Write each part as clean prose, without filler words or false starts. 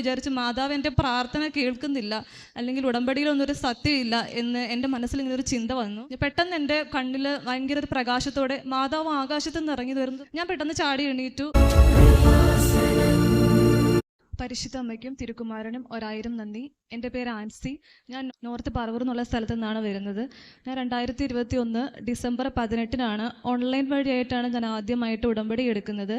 വിചാരിച്ചു മാതാവ് എൻ്റെ പ്രാർത്ഥന കേൾക്കുന്നില്ല, അല്ലെങ്കിൽ ഉടമ്പടിയിലൊന്നും ഒരു സത്യമില്ല എന്ന് എൻ്റെ മനസ്സിൽ ഇങ്ങനെ ഒരു ചിന്ത വന്നു. പെട്ടെന്ന് എൻ്റെ കണ്ണിൽ ഭയങ്കര ഒരു പ്രകാശത്തോടെ മാതാവ് ആകാശത്ത് നിന്ന് ഇറങ്ങി വരുന്നു. ഞാൻ പെട്ടെന്ന് ചാടി എണീറ്റു. പരിശുദ്ധ അമ്മയ്ക്കും തിരുക്കുമാരനും 1000 നന്ദി. എൻ്റെ പേര് ആൻസി. ഞാൻ നോർത്ത് പറവൂർ എന്നുള്ള സ്ഥലത്തു നിന്നാണ് വരുന്നത്. ഞാൻ 2021 ഡിസംബർ 18 ഓൺലൈൻ വഴിയായിട്ടാണ് ഞാൻ ആദ്യമായിട്ട് ഉടമ്പടി എടുക്കുന്നത്.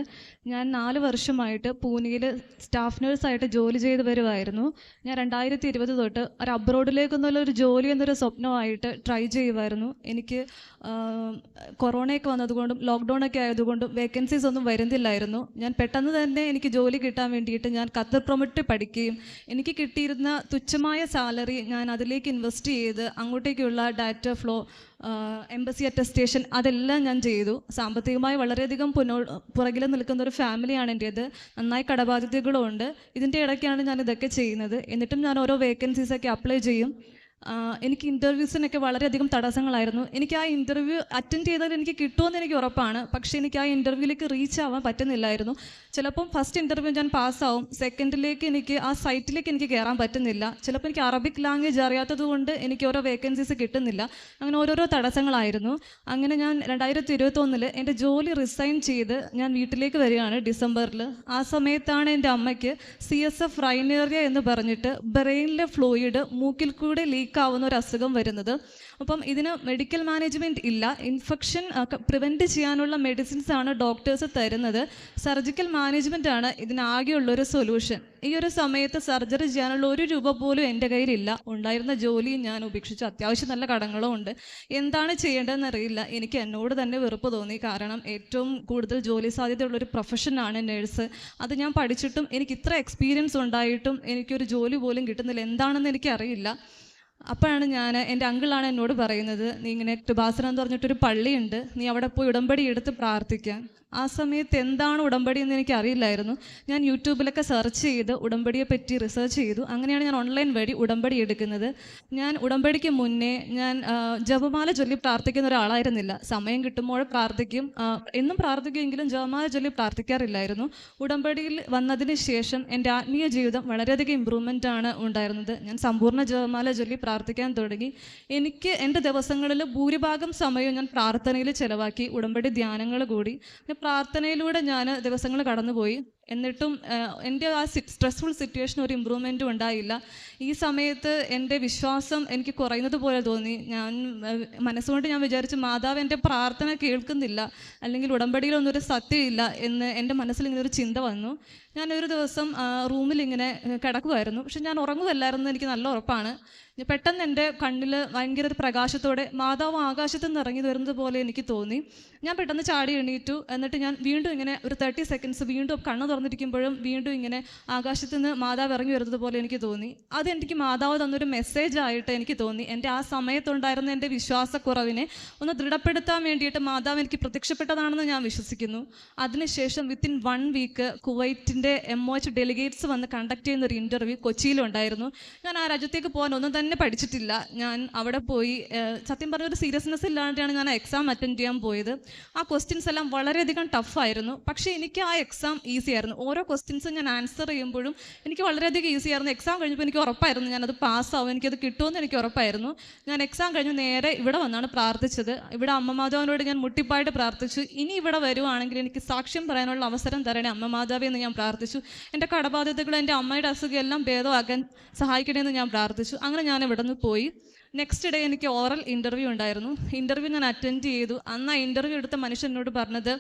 ഞാൻ 4 വർഷമായിട്ട് പൂനെയിൽ സ്റ്റാഫ് നേഴ്സായിട്ട് ജോലി ചെയ്ത് വരുമായിരുന്നു. ഞാൻ 2020 തൊട്ട് ഒരു അബ്രോഡിലേക്കെന്നുള്ള ജോലി എന്നൊരു സ്വപ്നമായിട്ട് ട്രൈ ചെയ്യുമായിരുന്നു. എനിക്ക് കൊറോണയൊക്കെ വന്നതുകൊണ്ടും ലോക്ക്ഡൗണൊക്കെ ആയതുകൊണ്ടും വേക്കൻസീസ് ഒന്നും വരുന്നില്ലായിരുന്നു. ഞാൻ പെട്ടെന്ന് തന്നെ എനിക്ക് ജോലി കിട്ടാൻ വേണ്ടിയിട്ട് ഞാൻ ഖത്തർ പ്രൊമറ്റ് പഠിക്കുകയും എനിക്ക് കിട്ടിയിരുന്ന തുച്ഛമായ സാലറി ഞാൻ അതിലേക്ക് ഇൻവെസ്റ്റ് ചെയ്ത് അങ്ങോട്ടേക്കുള്ള ഡാറ്റ ഫ്ലോ, എംബസി അറ്റസ്റ്റേഷൻ അതെല്ലാം ഞാൻ ചെയ്തു. സാമ്പത്തികമായി വളരെയധികം പുറകിൽ നിൽക്കുന്ന ഒരു ഫാമിലിയാണ് എൻ്റേത്. നന്നായി കടബാധ്യതകളും ഉണ്ട്. ഇതിൻ്റെ ഇടയ്ക്കാണ് ഞാൻ ഇതൊക്കെ ചെയ്യുന്നത്. എന്നിട്ടും ഞാൻ ഓരോ വേക്കൻസീസൊക്കെ അപ്ലൈ ചെയ്യും. എനിക്ക് ഇൻ്റർവ്യൂസിനൊക്കെ വളരെയധികം തടസ്സങ്ങളായിരുന്നു. എനിക്ക് ആ ഇൻ്റർവ്യൂ അറ്റൻഡ് ചെയ്താൽ എനിക്ക് കിട്ടുമെന്ന് എനിക്ക് ഉറപ്പാണ്. പക്ഷേ എനിക്ക് ആ ഇൻ്റർവ്യൂവിലേക്ക് റീച്ച് ആവാൻ പറ്റുന്നില്ലായിരുന്നു. ചിലപ്പം ഫസ്റ്റ് ഇൻ്റർവ്യൂ ഞാൻ പാസ്സാവും, സെക്കൻഡിലേക്ക് എനിക്ക് ആ സൈറ്റിലേക്ക് എനിക്ക് കയറാൻ പറ്റുന്നില്ല. ചിലപ്പോൾ എനിക്ക് അറബിക് ലാംഗ്വേജ് അറിയാത്തത് കൊണ്ട് എനിക്ക് ഓരോ വേക്കൻസീസ് കിട്ടുന്നില്ല. അങ്ങനെ ഓരോരോ തടസ്സങ്ങളായിരുന്നു. അങ്ങനെ ഞാൻ 2021 എൻ്റെ ജോലി റിസൈൻ ചെയ്ത് ഞാൻ വീട്ടിലേക്ക് വരികയാണ് ഡിസംബറിൽ. ആ സമയത്താണ് എൻ്റെ അമ്മയ്ക്ക് CSF റൈനേറിയ എന്ന് പറഞ്ഞിട്ട് ബ്രെയിനിലെ ഫ്ലൂയിഡ് മൂക്കിൽ കൂടെ ലീക്കാവുന്ന ഒരു അസുഖം വരുന്നത്. അപ്പം ഇതിന് മെഡിക്കൽ മാനേജ്മെൻറ്റ് ഇല്ല. ഇൻഫെക്ഷൻ പ്രിവെൻറ്റ് ചെയ്യാനുള്ള മെഡിസിൻസ് ആണ് ഡോക്ടേഴ്സ് തരുന്നത്. സർജിക്കൽ മാനേജ്മെൻ്റ് ആണ് ഇതിനാകെയുള്ളൊരു സൊല്യൂഷൻ. ഈ ഒരു സമയത്ത് സർജറി ചെയ്യാനുള്ള 1 രൂപ പോലും എൻ്റെ കയ്യിലില്ല. ഉണ്ടായിരുന്ന ജോലിയും ഞാൻ ഉപേക്ഷിച്ചു. അത്യാവശ്യം നല്ല കടങ്ങളും ഉണ്ട്. എന്താണ് ചെയ്യേണ്ടതെന്ന് അറിയില്ല. എനിക്ക് എന്നോട് തന്നെ വെറുപ്പ് തോന്നി. കാരണം ഏറ്റവും കൂടുതൽ ജോലി സാധ്യതയുള്ളൊരു പ്രൊഫഷനാണ് നേഴ്സ്. അത് ഞാൻ പഠിച്ചിട്ടും എനിക്ക് ഇത്ര എക്സ്പീരിയൻസ് ഉണ്ടായിട്ടും എനിക്കൊരു ജോലി പോലും കിട്ടുന്നില്ല. എന്താണെന്ന് എനിക്കറിയില്ല. അപ്പോഴാണ് എൻ്റെ അങ്കിളാണ് എന്നോട് പറയുന്നത്, നീ ഇങ്ങനെ കൃപാസനം എന്ന് പറഞ്ഞിട്ടൊരു പള്ളിയുണ്ട്, നീ അവിടെ പോയി ഉടമ്പടി എടുത്ത് പ്രാർത്ഥിക്കാൻ. ആ സമയത്ത് എന്താണ് ഉടമ്പടി എന്ന് എനിക്ക് അറിയില്ലായിരുന്നു. ഞാൻ യൂട്യൂബിലൊക്കെ സെർച്ച് ചെയ്ത് ഉടമ്പടിയെ പറ്റി റിസർച്ച് ചെയ്തു. അങ്ങനെയാണ് ഞാൻ ഓൺലൈൻ വഴി ഉടമ്പടി എടുക്കുന്നത്. ഞാൻ ഉടമ്പടിക്ക് മുന്നേ ഞാൻ ജപമാല ചൊല്ലി പ്രാർത്ഥിക്കുന്ന ഒരാളായിരുന്നില്ല. സമയം കിട്ടുമ്പോൾ പ്രാർത്ഥിക്കും, എന്നും പ്രാർത്ഥിക്കുമെങ്കിലും ജപമാല ചൊല്ലി പ്രാർത്ഥിക്കാറില്ലായിരുന്നു. ഉടമ്പടിയിൽ വന്നതിന് ശേഷം എൻ്റെ ആത്മീയ ജീവിതം വളരെയധികം ഇമ്പ്രൂവ്മെൻ്റ് ആണ് ഉണ്ടായിരുന്നത്. ഞാൻ സമ്പൂർണ്ണ ജപമാല ചൊല്ലി പ്രാർത്ഥിക്കാൻ തുടങ്ങി. എനിക്ക് എൻ്റെ ദിവസങ്ങളിൽ ഭൂരിഭാഗം സമയവും ഞാൻ പ്രാർത്ഥനയിൽ ചിലവാക്കി. ഉടമ്പടി ധ്യാനങ്ങൾ കൂടി പ്രാർത്ഥനയിലൂടെ ഞാൻ ദിവസങ്ങൾ കടന്നുപോയി. എന്നിട്ടും എൻ്റെ ആ സ്ട്രെസ്ഫുൾ സിറ്റുവേഷൻ ഒരു ഇമ്പ്രൂവ്മെൻറ്റും ഉണ്ടായില്ല. ഈ സമയത്ത് എൻ്റെ വിശ്വാസം എനിക്ക് കുറയുന്നത് പോലെ തോന്നി. ഞാൻ മനസ്സുകൊണ്ട് ഞാൻ വിചാരിച്ചു മാതാവ് എൻ്റെ പ്രാർത്ഥന കേൾക്കുന്നില്ല, അല്ലെങ്കിൽ ഉടമ്പടിയിലൊന്നും ഒരു സത്യമില്ല എന്ന് എൻ്റെ മനസ്സിൽ ഇങ്ങനെ ഒരു ചിന്ത വന്നു. ഞാനൊരു ദിവസം റൂമിൽ ഇങ്ങനെ കിടക്കുമായിരുന്നു. പക്ഷെ ഞാൻ ഉറങ്ങുമല്ലായിരുന്നു, എനിക്ക് നല്ല ഉറപ്പാണ്. പെട്ടെന്ന് എൻ്റെ കണ്ണിൽ ഭയങ്കര ഒരു പ്രകാശത്തോടെ മാതാവ് ആകാശത്ത് നിന്ന് ഇറങ്ങി വരുന്നത് പോലെ എനിക്ക് തോന്നി. ഞാൻ പെട്ടെന്ന് ചാടി എണീറ്റു. എന്നിട്ട് ഞാൻ വീണ്ടും ഇങ്ങനെ ഒരു 30 സെക്കൻഡ്സ് വീണ്ടും കണ്ണ് തുറന്നിരിക്കുമ്പോഴും വീണ്ടും ഇങ്ങനെ ആകാശത്ത് നിന്ന് മാതാവ് ഇറങ്ങി വരുന്നത് പോലെ എനിക്ക് തോന്നി. അതെനിക്ക് മാതാവ് തന്നൊരു മെസ്സേജ് ആയിട്ട് എനിക്ക് തോന്നി. എൻ്റെ ആ സമയത്തുണ്ടായിരുന്ന എൻ്റെ വിശ്വാസക്കുറവിനെ ഒന്ന് ദൃഢപ്പെടുത്താൻ വേണ്ടിയിട്ട് മാതാവ് എനിക്ക് പ്രത്യക്ഷപ്പെട്ടതാണെന്ന് ഞാൻ വിശ്വസിക്കുന്നു. അതിനുശേഷം വിത്തിൻ 1 വീക്ക് കുവൈറ്റിൻ്റെ MOH ഡെലിഗേറ്റ്സ് വന്ന് കണ്ടക്ട് ചെയ്യുന്ന ഒരു ഇൻ്റർവ്യൂ കൊച്ചിയിലുണ്ടായിരുന്നു. ഞാൻ ആ രാജ്യത്തേക്ക് പോകാൻ ഒന്നും തന്നെ പഠിച്ചിട്ടില്ല. ഞാൻ അവിടെ പോയി സത്യം പറഞ്ഞ ഒരു സീരിയസ്നെസ് ഇല്ലാണ്ടാണ് ഞാൻ ആ എക്സാം അറ്റൻഡ് ചെയ്യാൻ പോയത്. ആ ക്വസ്റ്റ്യൻസ് എല്ലാം വളരെയധികം ടഫായിരുന്നു. പക്ഷേ എനിക്ക് ആ എക്സാം ഈസി ആയിരുന്നു. ഓരോ ക്വസ്റ്റ്യൻസും ഞാൻ ആൻസർ ചെയ്യുമ്പോഴും എനിക്ക് വളരെയധികം ഈസി ആയിരുന്നു. എക്സാം കഴിഞ്ഞപ്പോൾ എനിക്ക് ഉറപ്പായിരുന്നു ഞാനത് പാസ്സാവും, എനിക്കത് കിട്ടുമെന്ന് എനിക്ക് ഉറപ്പായിരുന്നു. ഞാൻ എക്സാം കഴിഞ്ഞ് നേരെ ഇവിടെ വന്നാണ് പ്രാർത്ഥിച്ചത്. ഇവിടെ അമ്മ മാതാവിനോട് ഞാൻ മുട്ടിപ്പായിട്ട് പ്രാർത്ഥിച്ചു, ഇനി ഇവിടെ വരുവാണെങ്കിൽ എനിക്ക് സാക്ഷ്യം പറയാനുള്ള അവസരം തരണേ അമ്മ മാതാവേ എന്ന് ഞാൻ പ്രാർത്ഥിച്ചു. എൻ്റെ കടബാധ്യതകൾ, എൻ്റെ അമ്മയുടെ അസുഖം എല്ലാം ഭേദമാക്കാൻ സഹായിക്കണേ എന്ന് ഞാൻ പ്രാർത്ഥിച്ചു. അങ്ങനെ ഞാൻ ഇവിടെ നിന്ന് പോയി. നെക്സ്റ്റ് ഡേ എനിക്ക് ഓറൽ ഇൻ്റർവ്യൂ ഉണ്ടായിരുന്നു. ഇൻ്റർവ്യൂ ഞാൻ അറ്റൻഡ് ചെയ്തു. അന്ന് ആ ഇൻ്റർവ്യൂ എടുത്ത മനുഷ്യൻ എന്നോട് പറഞ്ഞത്,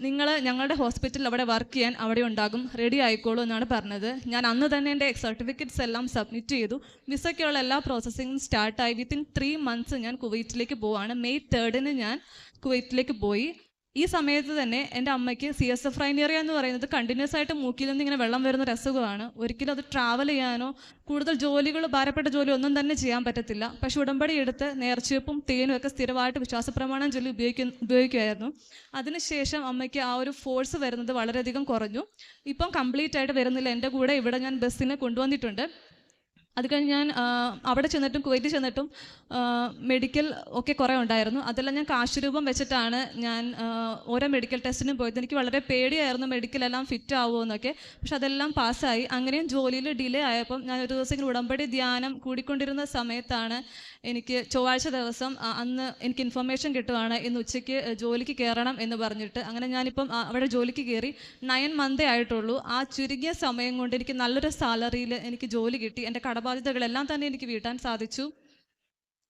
നിങ്ങൾ ഞങ്ങളുടെ ഹോസ്പിറ്റലിൽ അവിടെ വർക്ക് ചെയ്യാൻ അവിടെ ഉണ്ടാകും, റെഡി ആയിക്കോളൂ എന്നാണ് പറഞ്ഞത്. ഞാൻ അന്ന് തന്നെ എൻ്റെ സർട്ടിഫിക്കറ്റ്സ് എല്ലാം സബ്മിറ്റ് ചെയ്തു. വിസയ്ക്കുള്ള എല്ലാ പ്രോസസ്സിങ്ങും സ്റ്റാർട്ടായി. വിത്തിൻ 3 മന്ത്സ് ഞാൻ കുവൈറ്റിലേക്ക് പോവാണ്. May 3 ഞാൻ കുവൈറ്റിലേക്ക് പോയി. ഈ സമയത്ത് തന്നെ എൻ്റെ അമ്മയ്ക്ക് CSF റൈനേറിയ എന്ന് പറയുന്നത് കണ്ടിന്യൂസ് ആയിട്ട് മൂക്കിൽ നിന്ന് ഇങ്ങനെ വെള്ളം വരുന്ന ഒരു അസുഖമാണ്. ഒരിക്കലും അത് ട്രാവൽ ചെയ്യാനോ കൂടുതൽ ജോലികൾ, ഭാരപ്പെട്ട ജോലി ഒന്നും തന്നെ ചെയ്യാൻ പറ്റത്തില്ല. പക്ഷെ ഉടമ്പടി എടുത്ത് നേർച്ചവെപ്പും തേനും ഒക്കെ സ്ഥിരമായിട്ട് വിശ്വാസപ്രമാണം ചൊല്ലി ഉപയോഗിക്കുമായിരുന്നു. അതിനുശേഷം അമ്മയ്ക്ക് ആ ഒരു ഫോഴ്സ് വരുന്നത് വളരെയധികം കുറഞ്ഞു. ഇപ്പം കംപ്ലീറ്റ് ആയിട്ട് വരുന്നില്ല. എൻ്റെ കൂടെ ഇവിടെ ഞാൻ ബസ്സിനെ കൊണ്ടുവന്നിട്ടുണ്ട്. അത് കഴിഞ്ഞ് ഞാൻ അവിടെ ചെന്നിട്ടും കുവൈറ്റിൽ ചെന്നിട്ടും മെഡിക്കൽ ഒക്കെ കുറേ ഉണ്ടായിരുന്നു. അതെല്ലാം ഞാൻ കാശ് രൂപം വെച്ചിട്ടാണ് ഞാൻ ഓരോ മെഡിക്കൽ ടെസ്റ്റിനും പോയത്. എനിക്ക് വളരെ പേടിയായിരുന്നു മെഡിക്കലെല്ലാം ഫിറ്റ് ആവുമോ എന്നൊക്കെ. പക്ഷെ അതെല്ലാം പാസ്സായി. അങ്ങനെയും ജോലിയിൽ ഡിലേ ആയപ്പം ഞാൻ ഒരു ദിവസം ഇങ്ങനെ ഉടമ്പടി ധ്യാനം കൂടിക്കൊണ്ടിരുന്ന സമയത്താണ് എനിക്ക് ചൊവ്വാഴ്ച ദിവസം അന്ന് എനിക്ക് ഇൻഫർമേഷൻ കിട്ടുവാണ് ഇന്ന് ഉച്ചയ്ക്ക് ജോലിക്ക് കയറണം എന്ന് പറഞ്ഞിട്ട്. അങ്ങനെ ഞാനിപ്പം അവിടെ ജോലിക്ക് കയറി 9 മന്തേ ആയിട്ടുള്ളൂ. ആ ചുരുങ്ങിയ സമയം കൊണ്ട് എനിക്ക് നല്ലൊരു സാലറിയിൽ എനിക്ക് ജോലി കിട്ടി. എൻ്റെ കടബാധ്യതകളെല്ലാം തന്നെ എനിക്ക് വീട്ടാൻ സാധിച്ചു.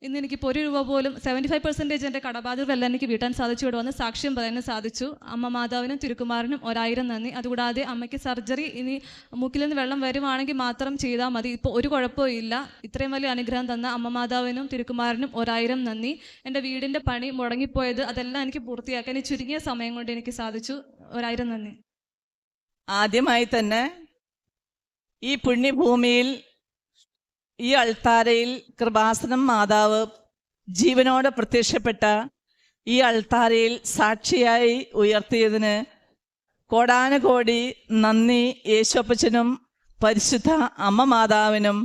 ഇന്ന് എനിക്കിപ്പോൾ 1 രൂപ പോലും 75% എൻ്റെ കടബാധ്യതകളെല്ലാം എനിക്ക് വീട്ടാൻ സാധിച്ചു. ഇവിടെ വന്ന് സാക്ഷ്യം പറയാനും സാധിച്ചു. അമ്മ മാതാവിനും തിരുക്കുമാരനും 1000 നന്ദി. അതുകൂടാതെ അമ്മയ്ക്ക് സർജറി ഇനി മൂക്കിൽ നിന്ന് വെള്ളം വരുവാണെങ്കിൽ മാത്രം ചെയ്താൽ മതി. ഇപ്പോൾ ഒരു കുഴപ്പവും ഇല്ല. ഇത്രയും വലിയ അനുഗ്രഹം തന്ന അമ്മ മാതാവിനും തിരുക്കുമാരനും 1000 നന്ദി. എൻ്റെ വീടിൻ്റെ പണി മുടങ്ങിപ്പോയത് അതെല്ലാം എനിക്ക് പൂർത്തിയാക്കാൻ ഈ ചുരുങ്ങിയ സമയം കൊണ്ട് എനിക്ക് സാധിച്ചു. 1000 നന്ദി. ആദ്യമായി തന്നെ ഈ പുണ്യഭൂമിയിൽ ഈ അൾത്താരയിൽ കൃപാസനം മാതാവ് ജീവനോടെ പ്രത്യക്ഷപ്പെട്ട ഈ അൾത്താരയിൽ സാക്ഷിയായി ഉയർത്തിയതിന് കോടാനുകോടി നന്ദി. യേശുപ്പച്ചനും പരിശുദ്ധ അമ്മ മാതാവിനും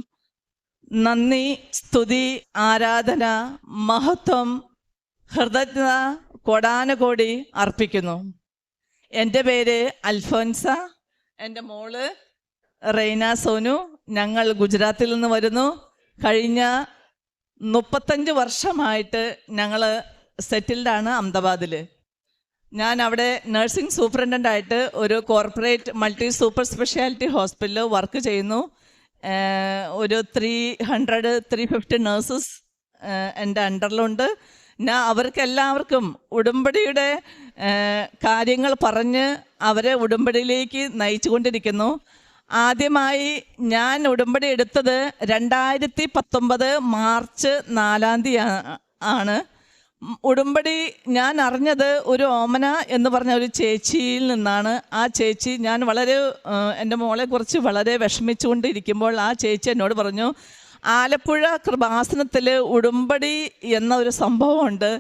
നന്ദി, സ്തുതി, ആരാധന, മഹത്വം, ഹൃദയത കോടാനുകോടി അർപ്പിക്കുന്നു. എൻ്റെ പേര് അൽഫോൻസ. എൻ്റെ മോള് റെയ്ന സോനു. ഞങ്ങൾ ഗുജറാത്തിൽ നിന്ന് വരുന്നു. കഴിഞ്ഞ 35 വർഷമായിട്ട് ഞങ്ങൾ സെറ്റിൽഡാണ് അഹമ്മദാബാദിൽ. ഞാൻ അവിടെ നഴ്സിംഗ് സൂപ്രണ്ടൻ്റായിട്ട് ഒരു കോർപ്പറേറ്റ് മൾട്ടി സൂപ്പർ സ്പെഷ്യാലിറ്റി ഹോസ്പിറ്റലിൽ വർക്ക് ചെയ്യുന്നു. ഒരു 350 നേഴ്സസ് എൻ്റെ അണ്ടറിലുണ്ട്. ഞാൻ അവർക്കെല്ലാവർക്കും ഉടമ്പടിയുടെ കാര്യങ്ങൾ പറഞ്ഞ് അവരെ ഉടമ്പടിയിലേക്ക് നയിച്ചു കൊണ്ടിരിക്കുന്നു. ആദ്യമായി ഞാൻ ഉടമ്പടി എടുത്തത് 2019 മാർച്ച് 4 ആണ്. ഉടമ്പടി ഞാൻ അറിഞ്ഞത് ഒരു ഓമന എന്ന് പറഞ്ഞ ഒരു ചേച്ചിയിൽ നിന്നാണ്. ആ ചേച്ചി, ഞാൻ വളരെ എൻ്റെ മോളെക്കുറിച്ച് വളരെ വിഷമിച്ചുകൊണ്ടിരിക്കുമ്പോൾ ആ ചേച്ചി എന്നോട് പറഞ്ഞു, ആലപ്പുഴ കൃപാസനത്തിൽ ഉടമ്പടി എന്ന ഒരു സംഭവമുണ്ട്,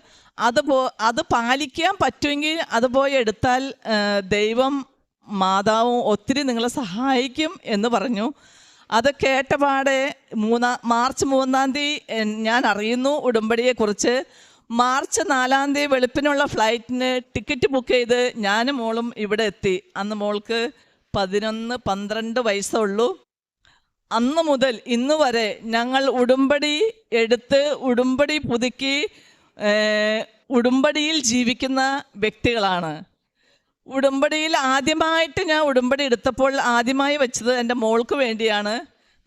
അത് പാലിക്കാൻ പറ്റുമെങ്കിൽ അത് പോയി എടുത്താൽ ദൈവം മാതാവും ഒത്തിരി നിങ്ങളെ സഹായിക്കും എന്ന് പറഞ്ഞു. അത് കേട്ടപാടെ മാർച്ച് 3 ഞാൻ അറിയുന്നു ഉടമ്പടിയെക്കുറിച്ച്. മാർച്ച് 4 വെളുപ്പിനുള്ള ഫ്ലൈറ്റിന് ടിക്കറ്റ് ബുക്ക് ചെയ്ത് ഞാനും മോളും ഇവിടെ എത്തി. അന്ന് മോൾക്ക് 11-12 വയസ്സുള്ളൂ. അന്ന് മുതൽ ഇന്ന് വരെ ഞങ്ങൾ ഉടമ്പടി എടുത്ത് ഉടമ്പടി പുതുക്കി ഉടമ്പടിയിൽ ജീവിക്കുന്ന വ്യക്തികളാണ്. ഉടമ്പടിയിൽ ആദ്യമായിട്ട് ഞാൻ ഉടമ്പടി എടുത്തപ്പോൾ ആദ്യമായി വെച്ചത് എൻ്റെ മോൾക്ക് വേണ്ടിയാണ്.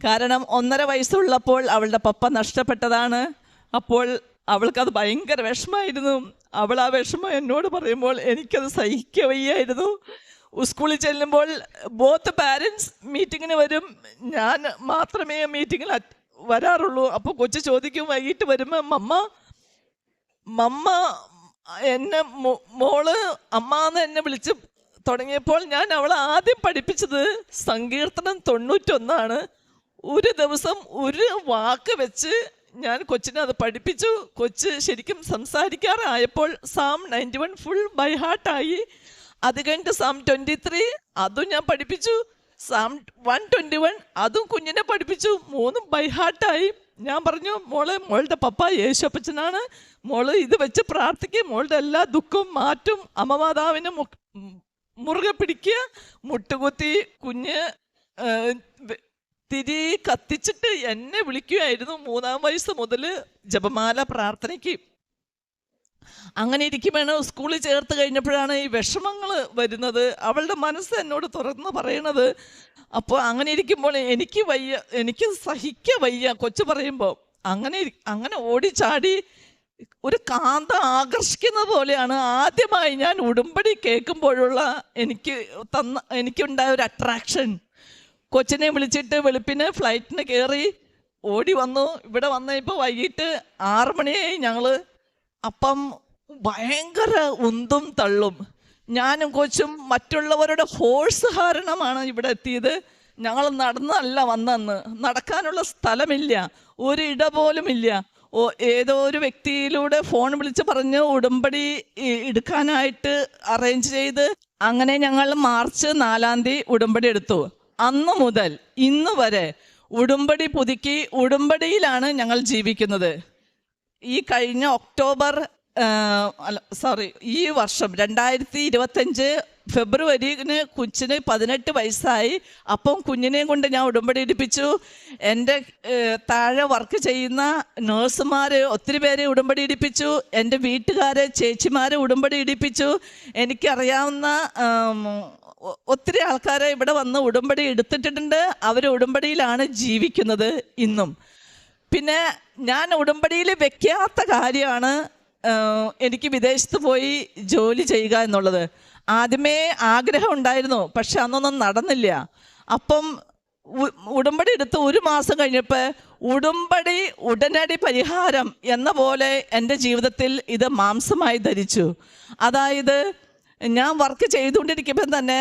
കാരണം 1.5 വയസ്സുള്ളപ്പോൾ അവളുടെ പപ്പ നഷ്ടപ്പെട്ടതാണ്. അപ്പോൾ അവൾക്കത് ഭയങ്കര വിഷമമായിരുന്നു. അവൾ ആ വിഷമം എന്നോട് പറയുമ്പോൾ എനിക്കത് സഹിക്കുക വയ്യായിരുന്നു. സ്കൂളിൽ ചെല്ലുമ്പോൾ ബോത്ത് പാരൻസ് മീറ്റിങ്ങിന് വരും, ഞാൻ മാത്രമേ മീറ്റിങ്ങിൽ വരാറുള്ളൂ. അപ്പോൾ കൊച്ചു ചോദിക്കും, വൈകിട്ട് വരുമ്പോൾ മമ്മ എന്നെ മോള് അമ്മാന്ന് എന്നെ വിളിച്ച് തുടങ്ങിയപ്പോൾ ഞാൻ അവളെ ആദ്യം പഠിപ്പിച്ചത് സങ്കീർത്തനം 91 ഒരു ദിവസം ഒരു വാക്ക് വെച്ച് ഞാൻ കൊച്ചിനെ അത് പഠിപ്പിച്ചു. കൊച്ച് ശരിക്കും സംസാരിക്കാറായപ്പോൾ സാം 91 ഫുൾ ബൈ ഹാർട്ടായി. അത് കഴിഞ്ഞിട്ട് സാം 23 അതും ഞാൻ പഠിപ്പിച്ചു. സാം 121 അതും കുഞ്ഞിനെ പഠിപ്പിച്ചു. 3 ബൈ ഹാർട്ടായി. ഞാൻ പറഞ്ഞു, മോളുടെ പപ്പ യേശുപ്പച്ചനാണ്, മോള് ഇത് വെച്ച് പ്രാർത്ഥിക്കുക, മോളുടെ എല്ലാ ദുഃഖവും മാറ്റും, അമ്മ മാതാവിനെ മുറുകെ പിടിക്കുക. മുട്ടുകുത്തി കുഞ്ഞ് തിരി കത്തിച്ചിട്ട് എന്നെ വിളിക്കുകയായിരുന്നു 3 വയസ്സ് മുതൽ ജപമാല പ്രാർത്ഥനയ്ക്ക്. അങ്ങനെ ഇരിക്കുമ്പോഴാണ് സ്കൂളിൽ ചേർത്ത് കഴിഞ്ഞപ്പോഴാണ് ഈ വിഷമങ്ങൾ വരുന്നത്. അവളുടെ മനസ്സ് എന്നോട് തുറന്ന് പറയണത്. അപ്പോൾ അങ്ങനെ ഇരിക്കുമ്പോൾ എനിക്ക് സഹിക്കുക വയ്യ കൊച്ചു പറയുമ്പോൾ. അങ്ങനെ ഓടിച്ചാടി ഒരു കാന്ത ആകർഷിക്കുന്ന പോലെയാണ് ആദ്യമായി ഞാൻ ഉടമ്പടി കേൾക്കുമ്പോഴുള്ള എനിക്കുണ്ടായ ഒരു അട്രാക്ഷൻ. കൊച്ചിനെ വിളിച്ചിട്ട് വെളുപ്പിന് ഫ്ലൈറ്റിന് കയറി ഓടി വന്നു. ഇവിടെ വന്നപ്പോൾ വൈകിട്ട് 6 മണിയായി. ഞങ്ങൾ അപ്പം ഭയങ്കര ഉന്തും തള്ളും. ഞാനും കൊച്ചും മറ്റുള്ളവരുടെ ഫോഴ്സ് കാരണമാണ് ഇവിടെ എത്തിയത്. ഞങ്ങൾ നടന്നല്ല വന്നെന്ന്. നടക്കാനുള്ള സ്ഥലമില്ല, ഒരു ഇട പോലും ഇല്ല. ഏതോ ഒരു വ്യക്തിയിലൂടെ ഫോൺ വിളിച്ച് പറഞ്ഞ് ഉടമ്പടി എടുക്കാനായിട്ട് അറേഞ്ച് ചെയ്ത് അങ്ങനെ ഞങ്ങൾ മാർച്ച് 4 ഉടമ്പടി എടുത്തു. അന്ന് മുതൽ ഇന്ന് വരെ ഉടമ്പടി പുതുക്കി ഉടമ്പടിയിലാണ് ഞങ്ങൾ ജീവിക്കുന്നത്. ഈ കഴിഞ്ഞ ഒക്ടോബർ ഈ വർഷം 2025 ഫെബ്രുവരിന് കൊച്ചിന് 18 വയസ്സായി. അപ്പം കുഞ്ഞിനെയും കൊണ്ട് ഞാൻ ഉടമ്പടി എടുപ്പിച്ചു. എൻ്റെ താഴെ വർക്ക് ചെയ്യുന്ന നേഴ്സുമാർ ഒത്തിരി പേരെ ഉടമ്പടി എടുപ്പിച്ചു. എൻ്റെ വീട്ടുകാരെ ചേച്ചിമാരെ ഉടമ്പടി എടുപ്പിച്ചു. എനിക്കറിയാവുന്ന ഒത്തിരി ആൾക്കാരെ ഇവിടെ വന്ന് ഉടമ്പടി എടുത്തിട്ടുണ്ട്. അവർ ഉടമ്പടിയിലാണ് ജീവിക്കുന്നത് ഇന്നും. പിന്നെ ഞാൻ ഉടമ്പടിയിൽ വെക്കാത്ത കാര്യമാണ് എനിക്ക് വിദേശത്ത് പോയി ജോലി ചെയ്യുക എന്നുള്ളത്. ആദ്യമേ ആഗ്രഹം ഉണ്ടായിരുന്നു, പക്ഷെ അന്നൊന്നും നടന്നില്ല. അപ്പം ഉടമ്പടി എടുത്ത് 1 മാസം കഴിഞ്ഞപ്പോൾ ഉടമ്പടി ഉടനടി പരിഹാരം എന്ന പോലെ എൻ്റെ ജീവിതത്തിൽ ഇത് മാംസമായി ധരിച്ചു. അതായത് ഞാൻ വർക്ക് ചെയ്തുകൊണ്ടിരിക്കുമ്പോൾ തന്നെ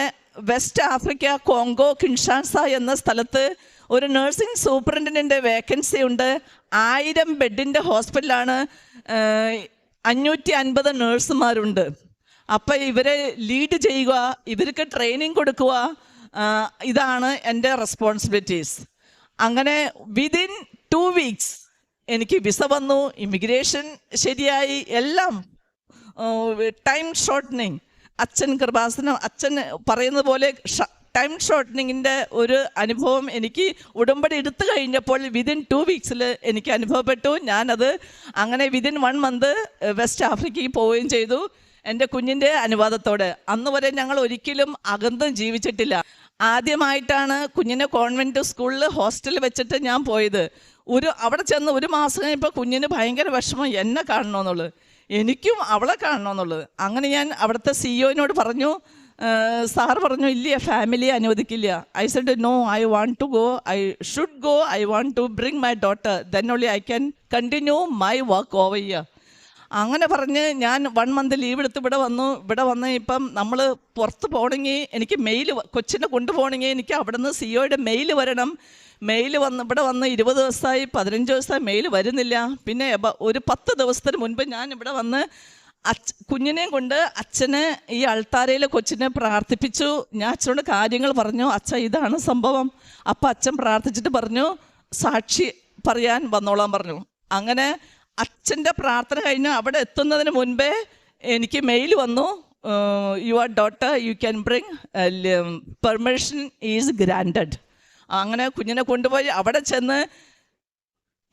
വെസ്റ്റ് ആഫ്രിക്ക കോങ്കോ കിൻഷാസ എന്ന സ്ഥലത്ത് ഒരു നഴ്സിംഗ് സൂപ്രണ്ടിൻ്റെ വേക്കൻസി ഉണ്ട്. 1000 ബെഡിൻ്റെ ഹോസ്പിറ്റലാണ്. 550 നേഴ്സുമാരുണ്ട്. അപ്പം ഇവരെ ലീഡ് ചെയ്യുക, ഇവർക്ക് ട്രെയിനിങ് കൊടുക്കുക, ഇതാണ് എൻ്റെ റെസ്പോൺസിബിലിറ്റീസ്. അങ്ങനെ വിതിൻ 2 വീക്സ് എനിക്ക് വിസ വന്നു, ഇമിഗ്രേഷൻ ശരിയായി, എല്ലാം ടൈം ഷോർട്ടനിങ്. അച്ഛൻ കൃപാസനം അച്ഛൻ പറയുന്നത് പോലെ ടൈം ഷോർട്ടനിങ്ങിൻ്റെ ഒരു അനുഭവം എനിക്ക് ഉടമ്പടി എടുത്തു കഴിഞ്ഞപ്പോൾ വിതിൻ 2 വീക്സിൽ എനിക്ക് അനുഭവപ്പെട്ടു. ഞാനത് അങ്ങനെ വിതിൻ 1 മന്ത് വെസ്റ്റ് ആഫ്രിക്കയിൽ പോവുകയും ചെയ്തു, എൻ്റെ കുഞ്ഞിൻ്റെ അനുവാദത്തോടെ. അന്ന് വരെ ഞങ്ങൾ ഒരിക്കലും അകന്നും ജീവിച്ചിട്ടില്ല. ആദ്യമായിട്ടാണ് കുഞ്ഞിനെ കോൺവെൻറ്റ് സ്കൂളിൽ ഹോസ്റ്റലിൽ വെച്ചിട്ട് ഞാൻ പോയത്. അവിടെ ചെന്ന് 1 മാസം കഴിഞ്ഞപ്പോൾ കുഞ്ഞിന് ഭയങ്കര വിഷമം, എന്നെ കാണണമെന്നുള്ളത്, എനിക്കും അവളെ കാണണമെന്നുള്ളത്. അങ്ങനെ ഞാൻ അവിടുത്തെ സിഇഒനോട് പറഞ്ഞു. സാറ് പറഞ്ഞു, ഇല്ല, ഫാമിലിയെ അനുവദിക്കില്ല. I said no, I want to go, I should go, I want to bring my daughter, then only I can continue my work over here. അങ്ങനെ പറഞ്ഞ് ഞാൻ 1 മന്ത് ലീവ് എടുത്ത് ഇവിടെ വന്നു. ഇവിടെ വന്ന് ഇപ്പം നമ്മൾ പുറത്ത് പോകണമെങ്കിൽ എനിക്ക് മെയിൽ, കൊച്ചിനെ കൊണ്ടുപോകണമെങ്കിൽ എനിക്ക് അവിടെ നിന്ന് സിഇഒയുടെ മെയിൽ വരണം. മെയിൽ ഇവിടെ വന്ന് 20 ദിവസമായി, 15 ദിവസമായി മെയിൽ വരുന്നില്ല. പിന്നെ ഒരു 10 ദിവസത്തിന് മുൻപ് ഞാൻ ഇവിടെ വന്ന് കുഞ്ഞിനെയും കൊണ്ട് അച്ഛനെ ഈ അൾത്താരയിൽ കൊച്ചിനെ പ്രാർത്ഥിപ്പിച്ചു. ഞാൻ അച്ഛനോട് കാര്യങ്ങൾ പറഞ്ഞു. അച്ഛ, ഇതാണ് സംഭവം. അപ്പം അച്ഛൻ പ്രാർത്ഥിച്ചിട്ട് പറഞ്ഞു, സാക്ഷി പറയാൻ വന്നോളാൻ പറഞ്ഞു. അങ്ങനെ അച്ഛൻ്റെ പ്രാർത്ഥന കഴിഞ്ഞ് അവിടെ എത്തുന്നതിന് മുൻപേ എനിക്ക് മെയിൽ വന്നു, your daughter you can bring, permission is granted. അങ്ങനെ കുഞ്ഞിനെ കൊണ്ടുപോയി അവിടെ ചെന്ന്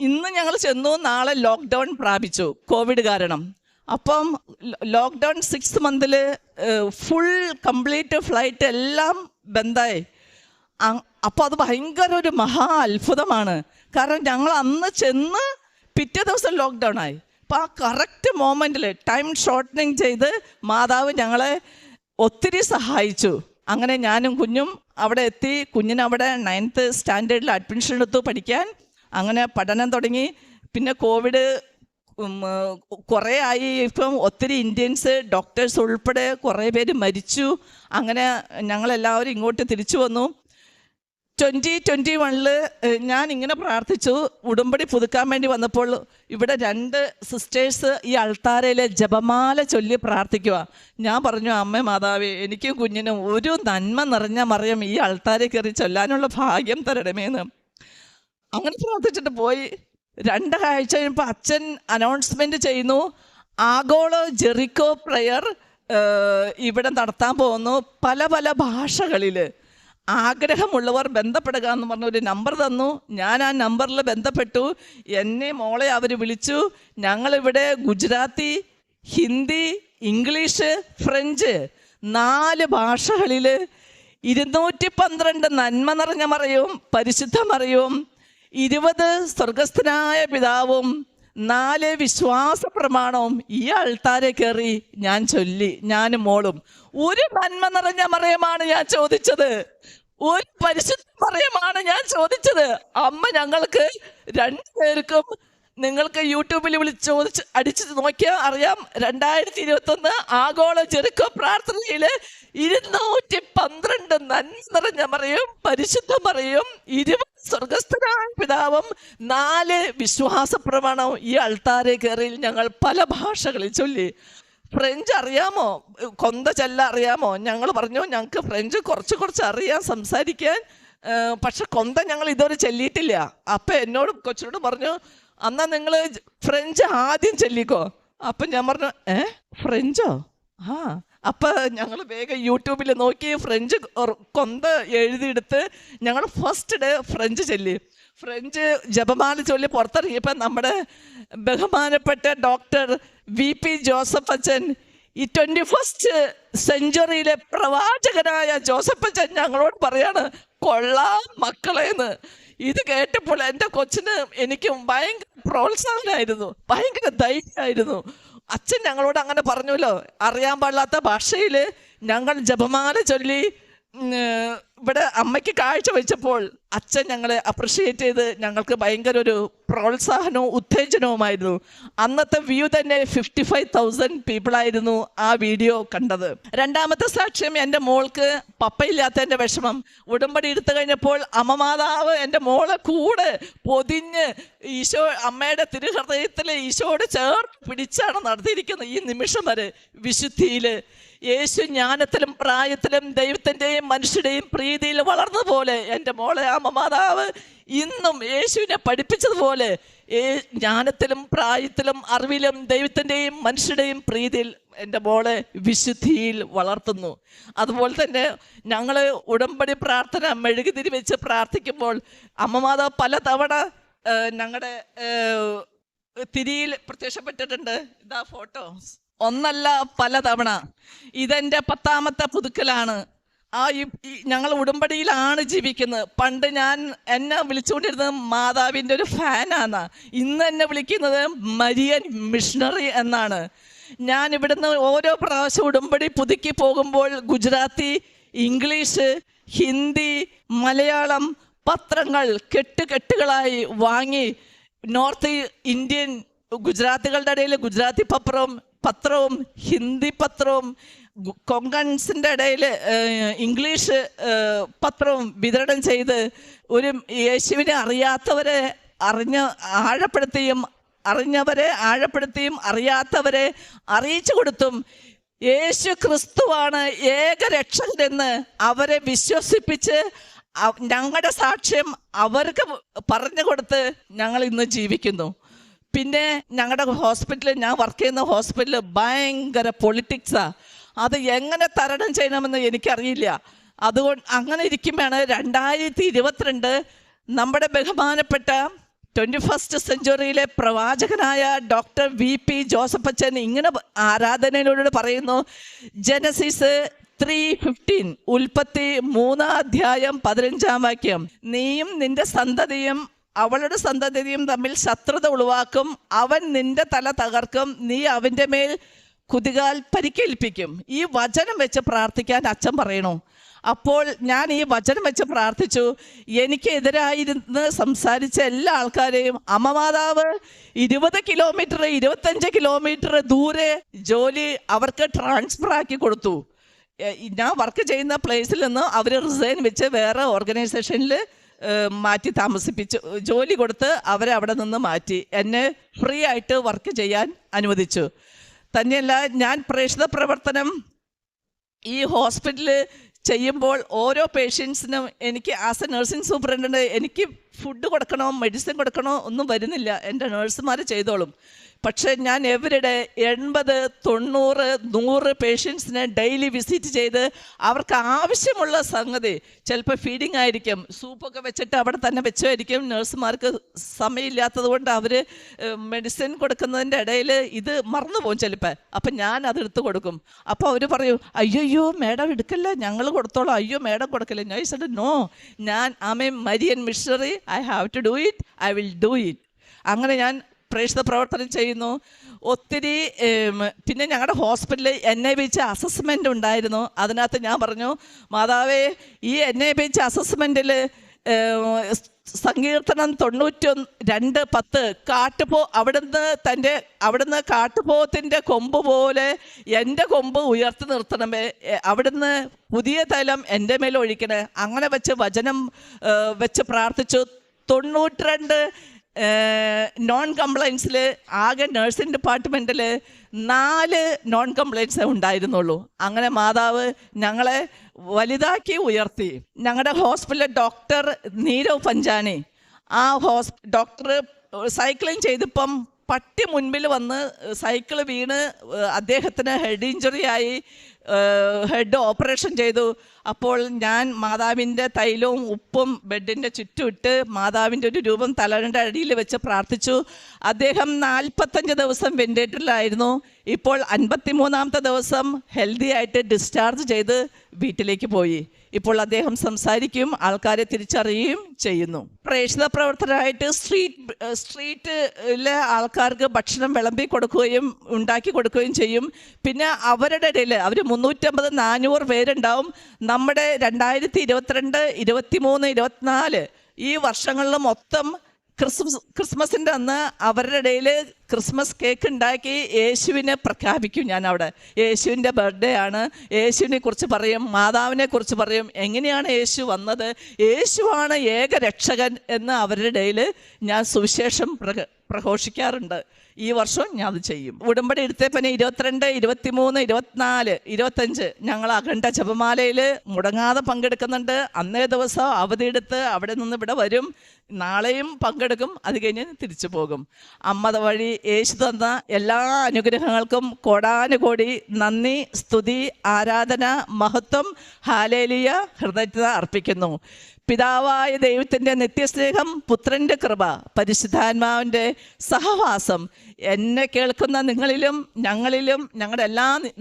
ഇന്ന് ഞങ്ങൾ ചെന്നു, നാളെ ലോക്ക്ഡൗൺ പ്രാപിച്ചു കോവിഡ് കാരണം. അപ്പം ലോക്ക്ഡൗൺ 6th മന്തിൽ ഫുൾ കംപ്ലീറ്റ് ഫ്ലൈറ്റ് എല്ലാം ബന്ധായി. അപ്പോൾ അത് ഭയങ്കര ഒരു മഹാ അത്ഭുതമാണ്. കാരണം ഞങ്ങൾ അന്ന് ചെന്ന് പിറ്റേ ദിവസം ലോക്ക്ഡൗൺ ആയി. അപ്പോൾ ആ കറക്റ്റ് മോമെൻറ്റിൽ ടൈം ഷോർട്ടനിങ് ചെയ്ത് മാതാവ് ഞങ്ങളെ ഒത്തിരി സഹായിച്ചു. അങ്ങനെ ഞാനും കുഞ്ഞും അവിടെ എത്തി. കുഞ്ഞിനവിടെ 9th സ്റ്റാൻഡേർഡിൽ അഡ്മിഷൻ എടുത്തു പഠിക്കാൻ. അങ്ങനെ പഠനം തുടങ്ങി. പിന്നെ കോവിഡ് കുറേ ആയി. ഇപ്പം ഒത്തിരി ഇന്ത്യൻസ് ഡോക്ടേഴ്സ് ഉൾപ്പെടെ കുറേ പേര് മരിച്ചു. അങ്ങനെ ഞങ്ങളെല്ലാവരും ഇങ്ങോട്ട് തിരിച്ചു വന്നു. 2021 ഞാൻ ഇങ്ങനെ പ്രാർത്ഥിച്ചു. ഉടമ്പടി പുതുക്കാൻ വേണ്ടി വന്നപ്പോൾ ഇവിടെ 2 സിസ്റ്റേഴ്സ് ഈ അൾത്താരയിലെ ജപമാല ചൊല്ലി പ്രാർത്ഥിക്കുക. ഞാൻ പറഞ്ഞു, അമ്മേ മാതാവേ, എനിക്കും കുഞ്ഞിനും ഒരു നന്മ നിറഞ്ഞ മറിയം ഈ അൾത്താരയിൽ കയറി ചൊല്ലാനുള്ള ഭാഗ്യം തരണമേന്ന്. അങ്ങനെ പ്രാർത്ഥിച്ചിട്ട് പോയി. 2 ആഴ്ച കഴിയുമ്പോൾ അച്ഛൻ അനൗൺസ്മെൻറ്റ് ചെയ്യുന്നു, ആഗോള ജെറിക്കോ പ്രെയർ ഇവിടെ നടത്താൻ പോകുന്നു. പല പല ഭാഷകളിൽ ആഗ്രഹമുള്ളവർ ബന്ധപ്പെടുക എന്ന് പറഞ്ഞൊരു നമ്പർ തന്നു. ഞാൻ ആ നമ്പറിൽ ബന്ധപ്പെട്ടു. എന്നെ മോളെ അവർ വിളിച്ചു. ഞങ്ങളിവിടെ ഗുജറാത്തി, ഹിന്ദി, ഇംഗ്ലീഷ്, ഫ്രഞ്ച് 4 ഭാഷകളിൽ 212 നന്മ നിറഞ്ഞ മറിയവും പരിശുദ്ധ മറിയവും 20 സ്വർഗസ്ഥനായ പിതാവും 4 വിശ്വാസ പ്രമാണവും ഈ അൾത്താരെ കയറി ഞാൻ ചൊല്ലി. ഞാനും മോളും ഒരു നന്മ നിറഞ്ഞ മറിയമാണ് ഞാൻ ചോദിച്ചത്, ഒരു പരിശുദ്ധ മറിയമാണ് ഞാൻ ചോദിച്ചത്. അമ്മ ഞങ്ങൾക്ക് 2 പേർക്കും, നിങ്ങൾക്ക് യൂട്യൂബിൽ ചോദിച്ച് അടിച്ച് നോക്കിയാൽ അറിയാം, 2021 ആഗോള ജെറിക്കോ പ്രാർത്ഥനയിൽ 212 നന്മ നിറഞ്ഞ മറിയും പരിശുദ്ധ മറിയും 20 സ്വർഗസ്ഥനായ പിതാവും 4 വിശ്വാസ പ്രമാണവും ഈ അൾത്താരെ കയറി ഞങ്ങൾ പല ഭാഷകളിൽ ചൊല്ലി. ഫ്രഞ്ച് അറിയാമോ? കൊന്ത ചെല്ല അറിയാമോ? ഞങ്ങൾ പറഞ്ഞു, ഞങ്ങൾക്ക് ഫ്രഞ്ച് കുറച്ച് അറിയാം സംസാരിക്കാൻ. പക്ഷെ കൊന്ത ഞങ്ങൾ ഇതുവരെ ചൊല്ലിയിട്ടില്ല. അപ്പം എന്നോട് കൊച്ചിനോട് പറഞ്ഞു, എന്നാ നിങ്ങൾ ഫ്രഞ്ച് ആദ്യം ചൊല്ലിക്കോ. അപ്പം ഞാൻ പറഞ്ഞു, ഫ്രഞ്ചോ? ആ. അപ്പം ഞങ്ങൾ വേഗം യൂട്യൂബിൽ നോക്കി ഫ്രഞ്ച് കൊന്ത എഴുതിയെടുത്ത് ഞങ്ങൾ ഫസ്റ്റ് ഡേ ഫ്രഞ്ച് ചൊല്ലി. ഫ്രഞ്ച് ജപമാല ചൊല്ലി പുറത്തിറങ്ങിയപ്പോൾ നമ്മുടെ ബഹുമാനപ്പെട്ട ഡോക്ടർ VP ജോസഫ് അച്ഛൻ, ഈ 21st സെഞ്ച്വറിയിലെ പ്രവാചകനായ ജോസഫ് അച്ഛൻ ഞങ്ങളോട് പറയാണ്, കൊള്ളാം മക്കളേന്ന്. ഇത് കേട്ടപ്പോൾ എൻ്റെ കൊച്ചിന് എനിക്കും ഭയങ്കര പ്രോത്സാഹനമായിരുന്നു, ഭയങ്കര ധൈര്യമായിരുന്നു. അച്ഛൻ ഞങ്ങളോട് അങ്ങനെ പറഞ്ഞല്ലോ, അറിയാൻ പാടില്ലാത്ത ഭാഷയിൽ ഞങ്ങൾ ജപമാല ചൊല്ലി ഇവിടെ അമ്മയ്ക്ക് കാഴ്ച വെച്ചപ്പോൾ അച്ഛൻ ഞങ്ങളെ അപ്രിഷ്യേറ്റ് ചെയ്ത് ഞങ്ങൾക്ക് ഭയങ്കര ഒരു പ്രോത്സാഹനവും ഉത്തേജനവുമായിരുന്നു. അന്നത്തെ വ്യൂ തന്നെ 55,000 പീപ്പിളായിരുന്നു ആ വീഡിയോ കണ്ടത്. രണ്ടാമത്തെ സാക്ഷ്യം, എൻ്റെ മോൾക്ക് പപ്പയില്ലാത്തതിൻ്റെ വിഷമം. ഉടമ്പടി എടുത്തു കഴിഞ്ഞപ്പോൾ അമ്മമാതാവ് എൻ്റെ മോളെ കൂടെ പൊതിഞ്ഞ് ഈശോ അമ്മയുടെ തിരുഹൃദയത്തിൽ ഈശോയോട് ചേർത്ത് പിടിച്ചാണ് നടത്തിയിരിക്കുന്നത് ഈ നിമിഷം വരെ വിശുദ്ധിയിൽ. യേശു ജ്ഞാനത്തിലും പ്രായത്തിലും ദൈവത്തിൻ്റെയും മനുഷ്യരുടെയും പ്രീതിയിൽ വളർന്നതുപോലെ എൻ്റെ മോളെ അമ്മമാതാവ് ഇന്നും യേശുവിനെ പഠിപ്പിച്ചതുപോലെ ജ്ഞാനത്തിലും പ്രായത്തിലും അറിവിലും ദൈവത്തിൻ്റെയും മനുഷ്യരുടെയും പ്രീതിയിൽ എൻ്റെ മോളെ വിശുദ്ധിയിൽ വളർത്തുന്നു. അതുപോലെ തന്നെ ഞങ്ങൾ ഉടമ്പടി പ്രാർത്ഥന മെഴുകുതിരി വെച്ച് പ്രാർത്ഥിക്കുമ്പോൾ അമ്മമാതാവ് പലതവണ ഞങ്ങളുടെ തിരിയിൽ പ്രത്യക്ഷപ്പെട്ടിട്ടുണ്ട്. ഇതാ ഫോട്ടോ, ഒന്നല്ല പലതവണ. ഇതെൻ്റെ 10ാമത്തെ പുതുക്കലാണ്. ഞങ്ങൾ ഉടമ്പടിയിലാണ് ജീവിക്കുന്നത്. പണ്ട് എന്നെ വിളിച്ചുകൊണ്ടിരുന്നത് മാതാവിൻ്റെ ഒരു ഫാനാണ്. ഇന്ന് എന്നെ വിളിക്കുന്നത് മരിയൻ മിഷണറി എന്നാണ്. ഞാൻ ഇവിടുന്ന് ഓരോ പ്രാവശ്യം ഉടമ്പടി പുതുക്കി പോകുമ്പോൾ ഗുജറാത്തി, ഇംഗ്ലീഷ്, ഹിന്ദി, മലയാളം പത്രങ്ങൾ കെട്ടുകളായി വാങ്ങി നോർത്ത് ഇന്ത്യൻ ഗുജറാത്തികളുടെ ഇടയിൽ ഗുജറാത്തി പത്രവും ഹിന്ദി പത്രവും കൊങ്കൺസിൻ്റെ ഇടയിൽ ഇംഗ്ലീഷ് പത്രവും വിതരണം ചെയ്ത് ഒരു യേശുവിനെ അറിയാത്തവരെ അറിഞ്ഞവരെ ആഴപ്പെടുത്തിയും അറിയാത്തവരെ അറിയിച്ചു കൊടുത്തും യേശു ക്രിസ്തുവാണ് ഏക രക്ഷകനെന്ന് അവരെ വിശ്വസിപ്പിച്ച് ഞങ്ങളുടെ സാക്ഷ്യം അവർക്ക് പറഞ്ഞു കൊടുത്ത് ഞങ്ങൾ ഇന്ന് ജീവിക്കുന്നു. പിന്നെ ഞങ്ങളുടെ ഹോസ്പിറ്റലിൽ, ഞാൻ വർക്ക് ചെയ്യുന്ന ഹോസ്പിറ്റലിൽ ഭയങ്കര പൊളിറ്റിക്സാണ്. അത് എങ്ങനെ തരണം ചെയ്യണമെന്ന് എനിക്കറിയില്ല. അതുകൊണ്ട് അങ്ങനെ ഇരിക്കുമ്പോഴാണ് 2022 നമ്മുടെ ബഹുമാനപ്പെട്ട 21st സെഞ്ച്വറിയിലെ പ്രവാചകനായ ഡോക്ടർ VP ജോസഫ് അച്ഛൻ ഇങ്ങനെ ആരാധനയിലൂടെ പറയുന്നു. ജനസിസ് 3:15, ഉൽപ്പത്തി 3:15 നീയും നിന്റെ സന്തതിയും അവളുടെ സന്തതിയും തമ്മിൽ ശത്രുത ഉളവാക്കും. അവൻ നിന്റെ തല തകർക്കും, നീ അവൻ്റെ മേൽ കുതികാൽ പരിക്കേൽപ്പിക്കും. ഈ വചനം വെച്ച് പ്രാർത്ഥിക്കാൻ അച്ഛൻ പറയണു. അപ്പോൾ ഞാൻ ഈ വചനം വെച്ച് പ്രാർത്ഥിച്ചു. എനിക്കെതിരായിരുന്ന് സംസാരിച്ച എല്ലാ ആൾക്കാരെയും അമ്മമാതാവ് 20 കിലോമീറ്റർ 25 കിലോമീറ്റർ ദൂരെ ജോലി അവർക്ക് ട്രാൻസ്ഫർ ആക്കി കൊടുത്തു. ഞാൻ വർക്ക് ചെയ്യുന്ന പ്ലേസിൽ നിന്ന് അവർ റിസൈൻ വെച്ച് വേറെ ഓർഗനൈസേഷനിൽ മാറ്റി താമസിപ്പിച്ചു, ജോലി കൊടുത്ത് അവരെ അവിടെ നിന്ന് മാറ്റി എന്നെ ഫ്രീ ആയിട്ട് വർക്ക് ചെയ്യാൻ അനുവദിച്ചു. തന്നെയല്ല, ഞാൻ പ്രേക്ഷിത പ്രവർത്തനം ഈ ഹോസ്പിറ്റലിൽ ചെയ്യുമ്പോൾ ഓരോ പേഷ്യൻസിനും എനിക്ക് ആസ് എ നഴ്സിംഗ് സൂപ്രണ്ടന്റ് എനിക്ക് ഫുഡ് കൊടുക്കണോ മെഡിസിൻ കൊടുക്കണോ ഒന്നും വരുന്നില്ല, എൻ്റെ നഴ്സുമാർ ചെയ്തോളും. പക്ഷേ ഞാൻ എവരുടെ 80, 90, 100 പേഷ്യൻസിനെ ഡെയിലി വിസിറ്റ് ചെയ്ത് അവർക്ക് ആവശ്യമുള്ള സംഗതി, ചിലപ്പോൾ ഫീഡിങ് ആയിരിക്കും, സൂപ്പൊക്കെ വെച്ചിട്ട് അവിടെ തന്നെ വെച്ചായിരിക്കും. നഴ്സുമാർക്ക് സമയമില്ലാത്തത് കൊണ്ട് അവർ മെഡിസിൻ കൊടുക്കുന്നതിൻ്റെ ഇടയിൽ ഇത് മറന്നു പോകും ചിലപ്പോൾ. അപ്പം ഞാൻ അതെടുത്ത് കൊടുക്കും. അപ്പോൾ അവർ പറയും, അയ്യോ മേഡം എടുക്കല്ല, ഞങ്ങൾ കൊടുത്തോളാം. അയ്യോ മേഡം കൊടുക്കില്ല. ഞാൻ സെഡ് നോ, ഞാൻ am a Marian missionary, I have to do it, I will do it. അങ്ങനെ ഞാൻ പ്രേക്ഷിത പ്രവർത്തനം ചെയ്യുന്നു. ഒത്തിരി പിന്നെ ഞങ്ങളുടെ ഹോസ്പിറ്റലിൽ NIBH അസസ്മെൻ്റ് ഉണ്ടായിരുന്നു. അതിനകത്ത് ഞാൻ പറഞ്ഞു, മാതാവേ ഈ NIBH അസസ്മെൻറ്റിൽ സങ്കീർത്തനം 92:10 അവിടുന്ന് കാട്ടുപോത്തിൻ്റെ കൊമ്പ് പോലെ എൻ്റെ കൊമ്പ് ഉയർത്തി നിർത്തണമേ, അവിടുന്ന് പുതിയ തൈലം എൻ്റെ മേൽ ഒഴിക്കണേ. അങ്ങനെ വെച്ച് വചനം വെച്ച് പ്രാർത്ഥിച്ചു. 92 നോൺ കംപ്ലൈൻസിൽ ആകെ നഴ്സിംഗ് ഡിപ്പാർട്ട്മെൻറ്റിൽ 4 നോൺ കംപ്ലൈൻസേ ഉണ്ടായിരുന്നുള്ളൂ. അങ്ങനെ മാതാവ് ഞങ്ങളെ വലുതാക്കി ഉയർത്തി. ഞങ്ങളുടെ ഹോസ്പിറ്റലിലെ ഡോക്ടർ നീരവ് പഞ്ചാനി, ആ ഡോക്ടർ സൈക്ലിംഗ് ചെയ്തിപ്പം പട്ടി മുൻപിൽ വന്ന് സൈക്കിൾ വീണ് അദ്ദേഹത്തിന് ഹെഡ് ഇഞ്ചുറി ആയി, ഹെഡ് ഓപ്പറേഷൻ ചെയ്തു. അപ്പോൾ ഞാൻ മാതാവിൻ്റെ തൈലവും ഉപ്പും ബെഡിൻ്റെ ചുറ്റുമിട്ട് മാതാവിൻ്റെ ഒരു രൂപം തലയുടെ അടിയിൽ വെച്ച് പ്രാർത്ഥിച്ചു. അദ്ദേഹം 45 ദിവസം വെന്റിലേറ്ററിലായിരുന്നു. ഇപ്പോൾ 53ാമത്തെ ദിവസം ഹെൽത്തി ആയിട്ട് ഡിസ്ചാർജ് ചെയ്ത് വീട്ടിലേക്ക് പോയി. ഇപ്പോൾ അദ്ദേഹം സംസാരിക്കുകയും ആൾക്കാരെ തിരിച്ചറിയുകയും ചെയ്യുന്നു. പ്രേക്ഷിത പ്രവർത്തകരായിട്ട് സ്ട്രീറ്റിലെ ആൾക്കാർക്ക് ഭക്ഷണം വിളമ്പി കൊടുക്കുകയും ഉണ്ടാക്കി കൊടുക്കുകയും ചെയ്യും. പിന്നെ അവരുടെ ഇടയിൽ അവർ 350-400 പേരുണ്ടാവും. നമ്മുടെ 2022, 23, 24 ഈ വർഷങ്ങളിൽ മൊത്തം ക്രിസ്മസിൻ്റെ അന്ന് അവരുടെ ഇടയിൽ ക്രിസ്മസ് കേക്ക് ഉണ്ടാക്കി യേശുവിനെ പ്രഖ്യാപിക്കും. ഞാൻ അവിടെ യേശുവിൻ്റെ ബർത്ത്ഡേ ആണ്, യേശുവിനെ കുറിച്ച് പറയും, മാതാവിനെ കുറിച്ച് പറയും, എങ്ങനെയാണ് യേശു വന്നത്, യേശുവാണ് ഏക രക്ഷകൻ എന്ന് അവരുടെ ഇടയിൽ ഞാൻ സുവിശേഷം പ്രഘോഷിക്കാറുണ്ട്. ഈ വർഷം ഞാൻ അത് ചെയ്യും. ഉടമ്പടി എടുത്തപ്പനെ 22, 23, 24, 25 ഞങ്ങൾ അഖണ്ഡ ജപമാലയിൽ മുടങ്ങാതെ പങ്കെടുക്കുന്നുണ്ട്. അന്നേ ദിവസം അവധിയെടുത്ത് അവിടെ നിന്ന് ഇവിടെ വരും. നാളെയും പങ്കെടുക്കും. അത് കഴിഞ്ഞ് തിരിച്ചു പോകും. അമ്മ വഴി യേശു തന്ന എല്ലാ അനുഗ്രഹങ്ങൾക്കും കോടാനുകോടി നന്ദി, സ്തുതി, ആരാധന, മഹത്വം, ഹാലേലിയ ഹൃദയത്തിൽ അർപ്പിക്കുന്നു. പിതാവായ ദൈവത്തിൻ്റെ നിത്യസ്നേഹം, പുത്രൻ്റെ കൃപ, പരിശുദ്ധാത്മാവിൻ്റെ സഹവാസം എന്നെ കേൾക്കുന്ന നിങ്ങളിലും ഞങ്ങളിലും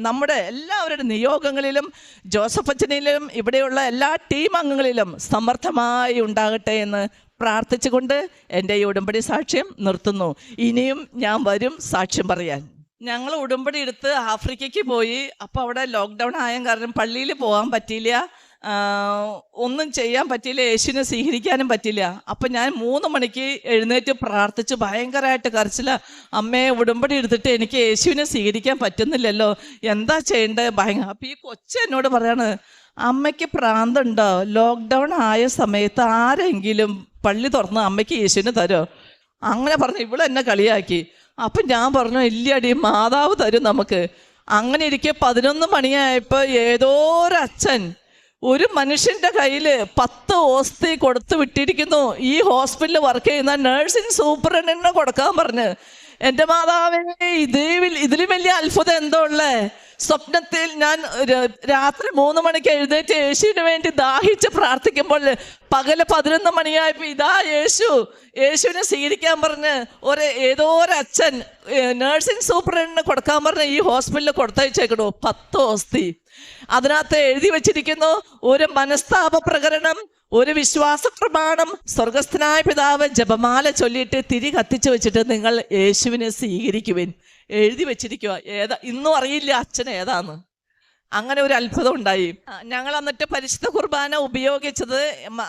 നമ്മുടെ എല്ലാവരുടെ നിയോഗങ്ങളിലും ജോസഫ് അച്ഛനിലും ഇവിടെയുള്ള എല്ലാ ടീം അംഗങ്ങളിലും സമർത്ഥമായി ഉണ്ടാകട്ടെ എന്ന് പ്രാർത്ഥിച്ചുകൊണ്ട് എൻ്റെ ഈ ഉടമ്പടി സാക്ഷ്യം നിർത്തുന്നു. ഇനിയും ഞാൻ വരും സാക്ഷ്യം പറയാൻ. ഞങ്ങൾ ഉടമ്പടി എടുത്ത് ആഫ്രിക്കയ്ക്ക് പോയി. അപ്പോൾ അവിടെ ലോക്ക്ഡൗൺ ആയ കാരണം പള്ളിയിൽ പോകാൻ പറ്റിയില്ല, ഒന്നും ചെയ്യാൻ പറ്റിയില്ല, യേശുവിനെ സ്വീകരിക്കാനും പറ്റില്ല. അപ്പം ഞാൻ 3 മണിക്ക് എഴുന്നേറ്റ് പ്രാർത്ഥിച്ച് ഭയങ്കരമായിട്ട് കരച്ചില്ല. അമ്മേ, ഉടമ്പടി എടുത്തിട്ട് എനിക്ക് യേശുവിനെ സ്വീകരിക്കാൻ പറ്റുന്നില്ലല്ലോ, എന്താ ചെയ്യേണ്ടത്? അപ്പം ഈ എന്നോട് പറയാണ്, അമ്മയ്ക്ക് പ്രാന്തുണ്ടോ? ലോക്ക്ഡൗൺ ആയ സമയത്ത് ആരെങ്കിലും പള്ളി തുറന്ന് അമ്മയ്ക്ക് യേശുവിനെ തരോ? അങ്ങനെ പറഞ്ഞു. ഇവളെന്നെ കളിയാക്കി. അപ്പം ഞാൻ പറഞ്ഞു, ഇല്ലടി, മാതാവ് തരും നമുക്ക്. അങ്ങനെ ഇരിക്കെ 11 മണിയായപ്പോൾ ഏതോ ഒരു അച്ഛൻ ഒരു മനുഷ്യൻ്റെ കയ്യിൽ 10 ഓസ്തി കൊടുത്ത് വിട്ടിരിക്കുന്നു. ഈ ഹോസ്പിറ്റലിൽ വർക്ക് ചെയ്യുന്ന നഴ്സിംഗ് സൂപ്രണ്ടിനെ കൊടുക്കാൻ പറഞ്ഞ്. എൻ്റെ മാതാവിനെ, ഇതിലും വലിയ അത്ഭുതം എന്തോ ഉള്ളേ? സ്വപ്നത്തിൽ ഞാൻ രാത്രി 3 മണിക്ക് എഴുന്നേറ്റ് യേശുവിന് വേണ്ടി ദാഹിച്ച് പ്രാർത്ഥിക്കുമ്പോൾ പകല് 11 മണിയായപ്പോൾ ഇതാ യേശുവിനെ സ്വീകരിക്കാൻ പറഞ്ഞ് ഏതോ ഒരു അച്ഛൻ നഴ്സിംഗ് സൂപ്രണ്ടിന് കൊടുക്കാൻ പറഞ്ഞ് ഈ ഹോസ്പിറ്റലിൽ കൊടുത്തയച്ചേക്കണു 10 ഓസ്തി. അതിനകത്ത് എഴുതി വെച്ചിരിക്കുന്നു, ഒരു മനസ്താപ പ്രകരണം, ഒരു വിശ്വാസ പ്രമാണം, സ്വർഗസ്ഥനായ പിതാവ് ജപമാല ചൊല്ലിയിട്ട് തിരി കത്തിച്ചു വെച്ചിട്ട് നിങ്ങൾ യേശുവിനെ സ്വീകരിക്കുവിൻ എഴുതി വെച്ചിരിക്കുക. ഇന്നും അറിയില്ല അച്ഛൻ ഏതാന്ന്. അങ്ങനെ ഒരു അത്ഭുതം ഉണ്ടായി. ഞങ്ങൾ എന്നിട്ട് പരിശുദ്ധ കുർബാന ഉപയോഗിച്ചത്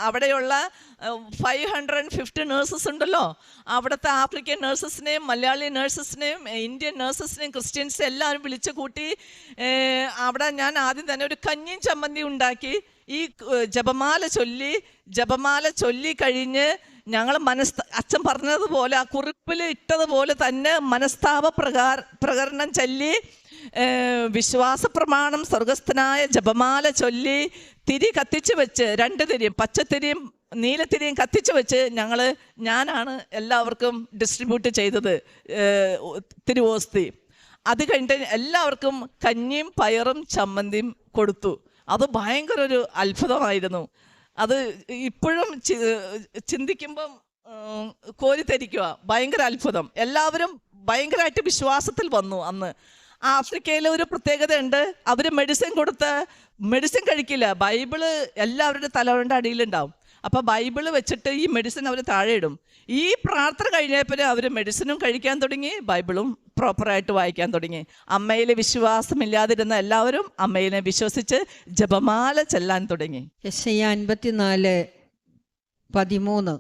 അവിടെയുള്ള 550 നേഴ്സസ് ഉണ്ടല്ലോ, അവിടുത്തെ ആഫ്രിക്കൻ നേഴ്സസിനെയും മലയാളി നേഴ്സസിനെയും ഇന്ത്യൻ നേഴ്സസിനെയും ക്രിസ്ത്യൻസിനെയും എല്ലാവരും വിളിച്ചു കൂട്ടി. അവിടെ ഞാൻ ആദ്യം തന്നെ ഒരു കഞ്ഞിയും ചമ്മന്തി ഉണ്ടാക്കി. ഈ ജപമാല ചൊല്ലി കഴിഞ്ഞ് ഞങ്ങൾ അച്ഛൻ പറഞ്ഞതുപോലെ ആ കുറിപ്പിൽ ഇട്ടതുപോലെ തന്നെ മനസ്താപ പ്രകരണം ചൊല്ലി, വിശ്വാസ പ്രമാണം, സ്വർഗസ്ഥനായ ജപമാല ചൊല്ലി, തിരി കത്തിച്ചു വെച്ച് 2 തിരിയും, പച്ചത്തിരിയും നീലത്തിരിയും കത്തിച്ചു വെച്ച് ഞാനാണ് എല്ലാവർക്കും ഡിസ്ട്രിബ്യൂട്ട് ചെയ്തത് തിരുവോസ്തി. അത് കഴിഞ്ഞിട്ട് എല്ലാവർക്കും കഞ്ഞിയും പയറും ചമ്മന്തിയും കൊടുത്തു. അത് ഭയങ്കര ഒരു അത്ഭുതമായിരുന്നു. അത് ഇപ്പോഴും ചിന്തിക്കുമ്പം കോരിത്തരിക്കുക. ഭയങ്കര അത്ഭുതം. എല്ലാവരും ഭയങ്കരമായിട്ട് വിശ്വാസത്തിൽ വന്നു. അന്ന് ആഫ്രിക്കയിലെ ഒരു പ്രത്യേകതയുണ്ട്, അവർ മെഡിസിൻ കഴിക്കില്ല. ബൈബിള് എല്ലാവരുടെ തലവരുടെ അടിയിലുണ്ടാവും. അപ്പോൾ ബൈബിള് വെച്ചിട്ട് ഈ മെഡിസിൻ അവർ താഴെ ഇടും. ഈ പ്രാർത്ഥന കഴിഞ്ഞപ്പോൾ അവർ മെഡിസിനും കഴിക്കാൻ തുടങ്ങി, ബൈബിളും പ്രോപ്പറായിട്ട് വായിക്കാൻ തുടങ്ങി. അമ്മയിൽ വിശ്വാസമില്ലാതിരുന്ന എല്ലാവരും അമ്മയിനെ വിശ്വസിച്ച് ജപമാല ചെല്ലാൻ തുടങ്ങി. യെശയ്യാ 54:13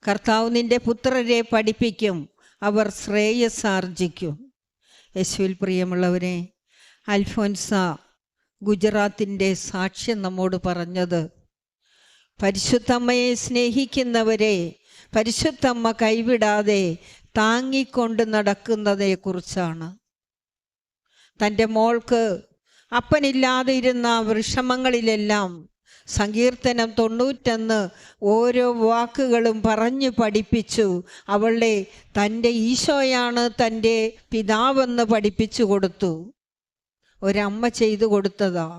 കർത്താവ് നിന്റെ പുത്രരെ പഠിപ്പിക്കും, അവർ ശ്രേയസ് ആർജിക്കും. യേശുവിൽ പ്രിയമുള്ളവരെ, അൽഫോൻസ ഗുജറാത്തിൻ്റെ സാക്ഷ്യം നമ്മോട് പറഞ്ഞത്, പരിശുദ്ധമ്മയെ സ്നേഹിക്കുന്നവരെ പരിശുദ്ധമ്മ കൈവിടാതെ താങ്ങിക്കൊണ്ട് നടക്കുന്നതിനെക്കുറിച്ചാണ്. തൻ്റെ മോൾക്ക് അപ്പനില്ലാതെ ഇരുന്ന വിഷമങ്ങളിലെല്ലാം സങ്കീർത്തനം 91 ഓരോ വാക്കുകളും പറഞ്ഞു പഠിപ്പിച്ചു. അവളെ തൻ്റെ ഈശോയാണ് തൻ്റെ പിതാവെന്ന് പഠിപ്പിച്ചു കൊടുത്തു. ഒരമ്മ ചെയ്തു കൊടുത്തതാ.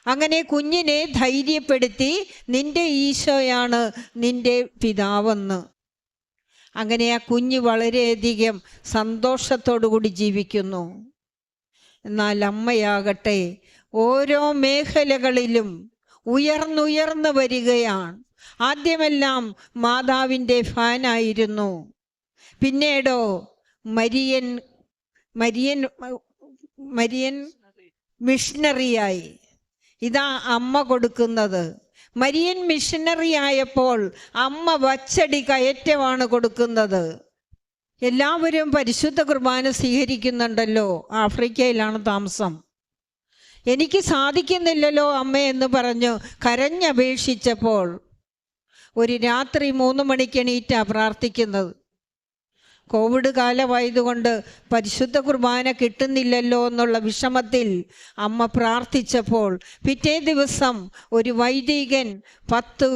അങ്ങനെ കുഞ്ഞിനെ ധൈര്യപ്പെടുത്തി നിന്റെ ഈശോയാണ് നിന്റെ പിതാവെന്ന്. അങ്ങനെ ആ കുഞ്ഞ് വളരെയധികം സന്തോഷത്തോടു കൂടി ജീവിക്കുന്നു. എന്നാൽ അമ്മയാകട്ടെ ഓരോ മേഖലകളിലും ഉയർന്നുയർന്നു വരികയാണ്. ആദ്യമെല്ലാം മാതാവിൻ്റെ ഫാനായിരുന്നു. പിന്നീടോ മരിയൻ മിഷണറിയായി. ഇതാ അമ്മ കൊടുക്കുന്നത്. മരിയൻ മിഷണറി ആയപ്പോൾ അമ്മ വച്ചടി കയറ്റമാണ് കൊടുക്കുന്നത്. എല്ലാവരും പരിശുദ്ധ കുർബാന സ്വീകരിക്കുന്നുണ്ടല്ലോ. ആഫ്രിക്കയിലാണ് താമസം. എനിക്ക് സാധിക്കുന്നില്ലല്ലോ അമ്മ എന്ന് പറഞ്ഞു കരഞ്ഞപേക്ഷിച്ചപ്പോൾ ഒരു രാത്രി 3 മണിക്ക് എണീറ്റാണ് പ്രാർത്ഥിക്കുന്നത്. കോവിഡ് കാലമായതുകൊണ്ട് പരിശുദ്ധ കുർബാന കിട്ടുന്നില്ലല്ലോ എന്നുള്ള വിഷമത്തിൽ അമ്മ പ്രാർത്ഥിച്ചപ്പോൾ പിറ്റേ ദിവസം ഒരു വൈദികൻ 10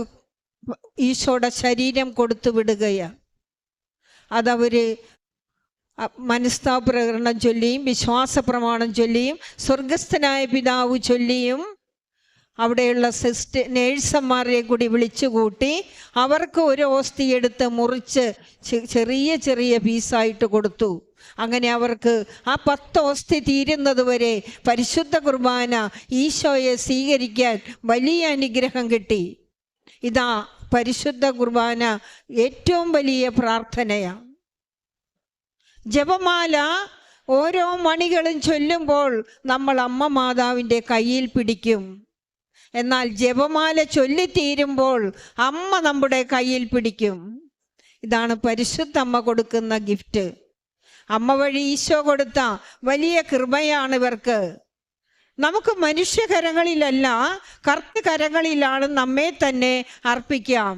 ഈശോയുടെ ശരീരം കൊടുത്തു വിടുകയാണ്. അതവർ മനസ്താപ പ്രകടനം ചൊല്ലിയും വിശ്വാസ പ്രമാണം ചൊല്ലിയും സ്വർഗസ്ഥനായ പിതാവ് ചൊല്ലിയും അവിടെയുള്ള നേഴ്സന്മാരെ കൂടി വിളിച്ചുകൂട്ടി അവർക്ക് ഒരു ഓസ്തി എടുത്ത് മുറിച്ച് ചെറിയ ചെറിയ പീസായിട്ട് കൊടുത്തു. അങ്ങനെ അവർക്ക് ആ 10 ഓസ്തി തീരുന്നത് വരെ പരിശുദ്ധ കുർബാന ഈശോയെ സ്വീകരിക്കാൻ വലിയ അനുഗ്രഹം കിട്ടി. ഇതാ പരിശുദ്ധ കുർബാന ഏറ്റവും വലിയ പ്രാർത്ഥനയാണ്. ജപമാല ഓരോ മണികളും ചൊല്ലുമ്പോൾ നമ്മൾ അമ്മ മാതാവിൻ്റെ കയ്യിൽ പിടിക്കും. എന്നാൽ ജപമാല ചൊല്ലിത്തീരുമ്പോൾ അമ്മ നമ്മുടെ കയ്യിൽ പിടിക്കും. ഇതാണ് പരിശുദ്ധ അമ്മ കൊടുക്കുന്ന ഗിഫ്റ്റ്. അമ്മ വഴി ഈശോ കൊടുത്ത വലിയ കൃപയാണ് ഇവർക്ക്. നമുക്ക് മനുഷ്യകരങ്ങളിലല്ല കർത്തൃകരങ്ങളിലാണ് നമ്മെ തന്നെ അർപ്പിക്കാം.